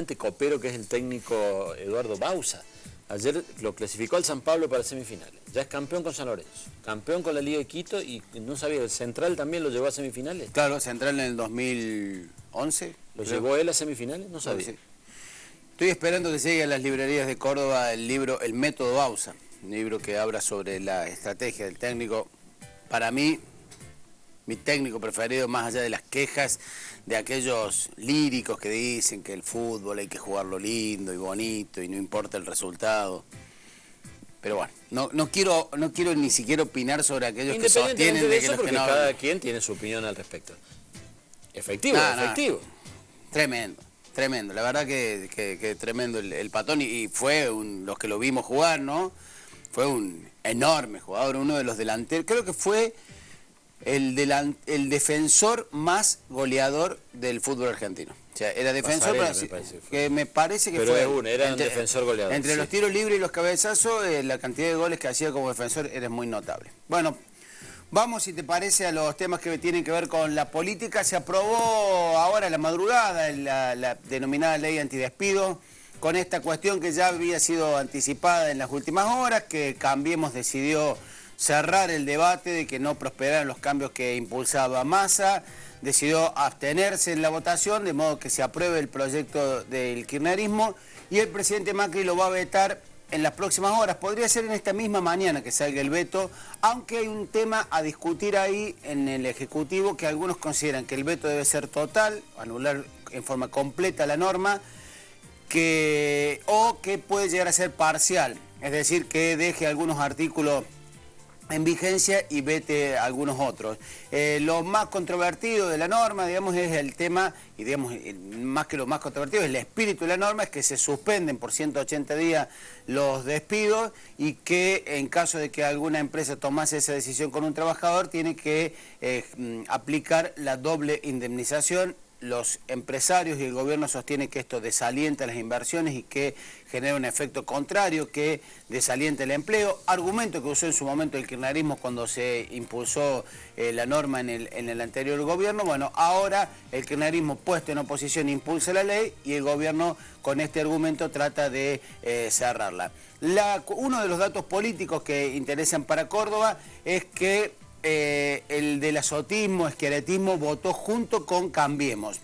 copero que es el técnico Eduardo Bauza. Ayer lo clasificó al San Pablo para semifinales. Ya es campeón con San Lorenzo, campeón con la Liga de Quito y no sabía, el Central también lo llevó a semifinales. Claro, Central en el 2011. ¿Lo llevó él a semifinales? No sabía. Sí. Estoy esperando que llegue a las librerías de Córdoba el libro El Método Bauza, un libro que habla sobre la estrategia del técnico. Para mí, mi técnico preferido, más allá de las quejas de aquellos líricos que dicen que el fútbol hay que jugarlo lindo y bonito y no importa el resultado. Pero bueno, no quiero ni siquiera opinar sobre aquellos que sostienen de que los que no... cada quien tiene su opinión al respecto. Efectivo, efectivo. Tremendo, tremendo. La verdad que tremendo el Patón y fue los que lo vimos jugar, ¿no? Fue un enorme jugador, uno de los delanteros. Creo que fue el defensor más goleador del fútbol argentino. O sea, era defensor, me parece que fue un defensor goleador. Entre los tiros libres y los cabezazos, la cantidad de goles que hacía como defensor era muy notable. Bueno, vamos, si te parece, a los temas que tienen que ver con la política. Se aprobó ahora a la madrugada la denominada ley antidespido, con esta cuestión que ya había sido anticipada en las últimas horas, que Cambiemos decidió cerrar el debate de que no prosperaran los cambios que impulsaba Massa, decidió abstenerse en la votación, de modo que se apruebe el proyecto del kirchnerismo, y el presidente Macri lo va a vetar en las próximas horas. Podría ser en esta misma mañana que salga el veto, aunque hay un tema a discutir ahí en el Ejecutivo, que algunos consideran que el veto debe ser total, anular en forma completa la norma, o que puede llegar a ser parcial, es decir, que deje algunos artículos en vigencia y vete algunos otros. Lo más controvertido de la norma, digamos, es el tema, y digamos, más que lo más controvertido, es el espíritu de la norma, es que se suspenden por 180 días los despidos y que en caso de que alguna empresa tomase esa decisión con un trabajador, tiene que aplicar la doble indemnización. Los empresarios y el gobierno sostienen que esto desalienta las inversiones y que genera un efecto contrario, que desalienta el empleo. Argumento que usó en su momento el kirchnerismo cuando se impulsó la norma en el anterior gobierno. Bueno, ahora el kirchnerismo, puesto en oposición, impulsa la ley y el gobierno con este argumento trata de cerrarla. Uno de los datos políticos que interesan para Córdoba es que el del azotismo, esqueletismo, votó junto con Cambiemos.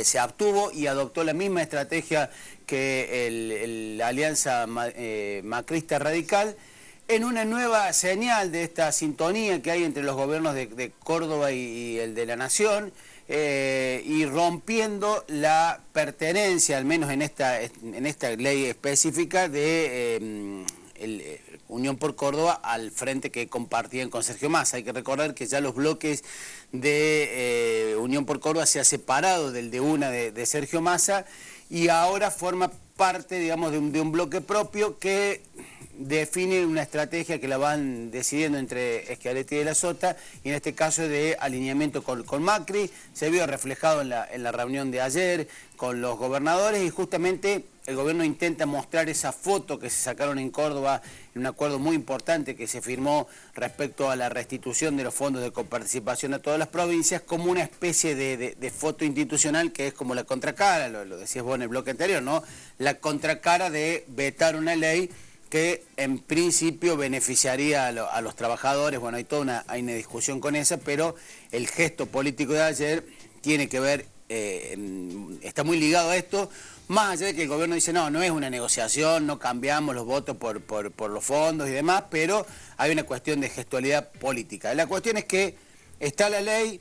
Se abstuvo y adoptó la misma estrategia que la alianza macrista radical, en una nueva señal de esta sintonía que hay entre los gobiernos de Córdoba y el de la Nación, y rompiendo la pertenencia, al menos en esta ley específica, de Unión por Córdoba al frente que compartían con Sergio Massa. Hay que recordar que ya los bloques de Unión por Córdoba se ha separado del de UNA de Sergio Massa y ahora forma parte, digamos, de un bloque propio que define una estrategia que la van decidiendo entre Schiaretti y De la Sota, y en este caso de alineamiento con Macri. Se vio reflejado en la reunión de ayer con los gobernadores, y justamente el gobierno intenta mostrar esa foto que se sacaron en Córdoba en un acuerdo muy importante que se firmó respecto a la restitución de los fondos de coparticipación a todas las provincias, como una especie de foto institucional que es como la contracara, lo decías vos en el bloque anterior, ¿no? La contracara de vetar una ley que en principio beneficiaría a los trabajadores. Bueno, hay toda una discusión con esa, pero el gesto político de ayer tiene que ver, está muy ligado a esto, más allá de que el gobierno dice, no es una negociación, no cambiamos los votos por los fondos y demás, pero hay una cuestión de gestualidad política. La cuestión es que está la ley,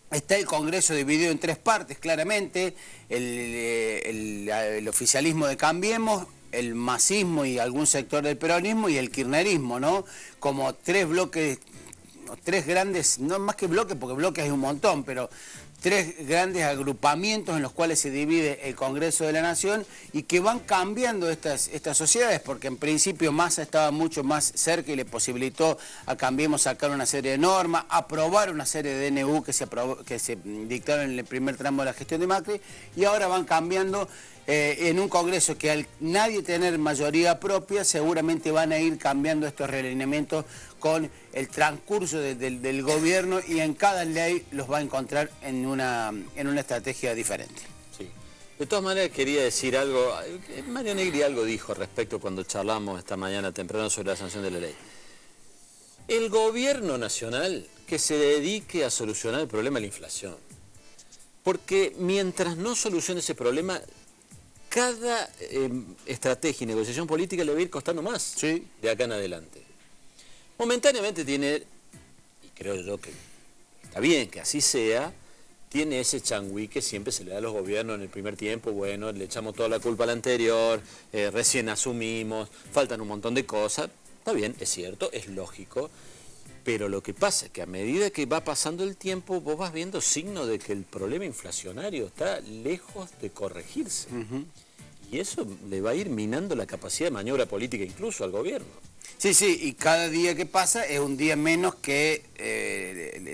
está el Congreso dividido en tres partes, claramente, el oficialismo de Cambiemos, el masismo y algún sector del peronismo y el kirchnerismo, ¿no? Como tres bloques, tres grandes, no más que bloques, porque bloques hay un montón, pero tres grandes agrupamientos en los cuales se divide el Congreso de la Nación y que van cambiando estas sociedades, porque en principio Massa estaba mucho más cerca y le posibilitó a Cambiemos sacar una serie de normas, aprobar una serie de DNU que se dictaron en el primer tramo de la gestión de Macri, y ahora van cambiando en un Congreso que al nadie tener mayoría propia seguramente van a ir cambiando estos realineamientos con el transcurso del gobierno, y en cada ley los va a encontrar en una estrategia diferente. Sí. De todas maneras quería decir algo, Mario Negri algo dijo respecto cuando charlamos esta mañana temprano sobre la sanción de la ley. El gobierno nacional que se dedique a solucionar el problema de la inflación. Porque mientras no solucione ese problema, cada estrategia y negociación política le va a ir costando más de acá en adelante. Momentáneamente tiene, y creo yo que está bien que así sea, tiene ese changüí que siempre se le da a los gobiernos en el primer tiempo. Bueno, le echamos toda la culpa al anterior, recién asumimos, faltan un montón de cosas. Está bien, es cierto, es lógico, pero lo que pasa es que a medida que va pasando el tiempo, vos vas viendo signos de que el problema inflacionario está lejos de corregirse. Y eso le va a ir minando la capacidad de maniobra política incluso al gobierno. Sí, y cada día que pasa es un día menos que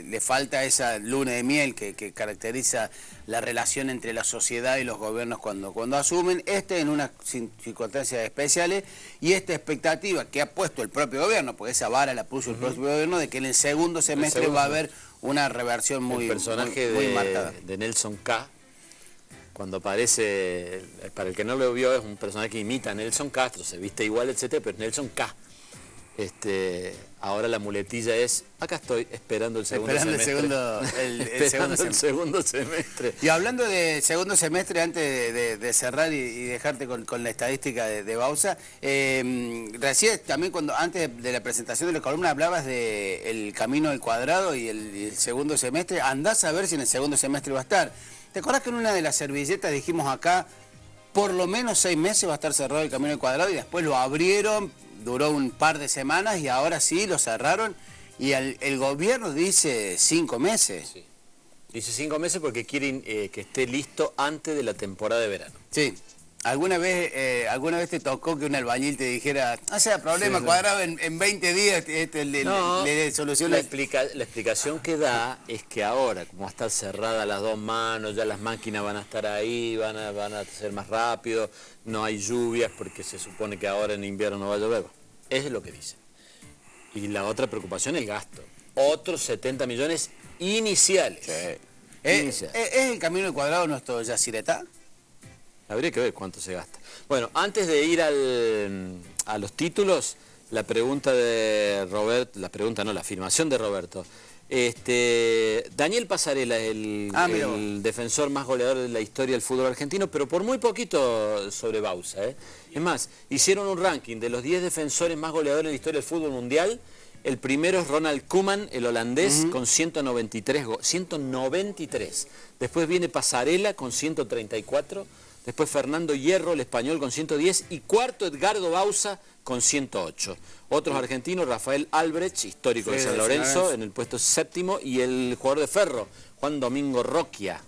le falta esa luna de miel que caracteriza la relación entre la sociedad y los gobiernos cuando asumen, en unas circunstancias especiales, y esta expectativa que ha puesto el propio gobierno, porque esa vara la puso el propio gobierno, de que en el segundo semestre va a haber una reversión muy marcada. El personaje de Nelson K., cuando aparece, para el que no lo vio, es un personaje que imita a Nelson Castro, se viste igual, etcétera, pero es Nelson K. Ahora la muletilla es, acá estoy esperando el segundo semestre. Esperando el segundo semestre. Y hablando de segundo semestre, antes de cerrar y dejarte con la estadística de Bausa, recién también antes de la presentación de la columna hablabas del camino del cuadrado y el segundo semestre. Andás a ver si en el segundo semestre va a estar. ¿Te acordás que en una de las servilletas dijimos acá, por lo menos 6 meses va a estar cerrado el camino del cuadrado, y después lo abrieron, duró un par de semanas y ahora sí lo cerraron, y el gobierno dice 5 meses? Sí. Dice 5 meses porque quieren que esté listo antes de la temporada de verano. Sí. ¿Alguna vez te tocó que un albañil te dijera, problema cuadrado en 20 días le soluciona? La explicación que da es que ahora, como va a estar cerrada las dos manos, ya las máquinas van a estar ahí, van a ser más rápido, no hay lluvias porque se supone que ahora en invierno no va a llover. Eso es lo que dicen. Y la otra preocupación es el gasto. Otros 70 millones iniciales. Sí. ¿Es el camino del cuadrado nuestro Yacyretá? Habría que ver cuánto se gasta. Bueno, antes de ir a los títulos, la pregunta de Roberto, la afirmación de Roberto. Daniel Pasarela es el defensor más goleador de la historia del fútbol argentino, pero por muy poquito sobre Bausa. Es más, hicieron un ranking de los 10 defensores más goleadores de la historia del fútbol mundial. El primero es Ronald Koeman, el holandés, con 193. Después viene Pasarela con 134. Después Fernando Hierro, el español, con 110. Y cuarto, Edgardo Bausa, con 108. Otros argentinos, Rafael Albrecht, histórico de San Lorenzo, en el puesto 7º. Y el jugador de Ferro, Juan Domingo Roquia,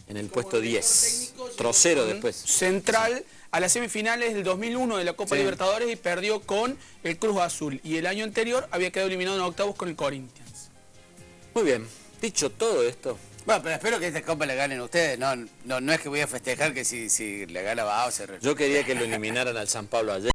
en el puesto 10. Trocero después. Central a las semifinales del 2001 de la Copa Libertadores y perdió con el Cruz Azul. Y el año anterior había quedado eliminado en octavos con el Corinthians. Muy bien. Dicho todo esto... Bueno, pero espero que esta copa la ganen ustedes. No es que voy a festejar que si le gana Bausa. Yo quería que lo eliminaran al San Pablo ayer.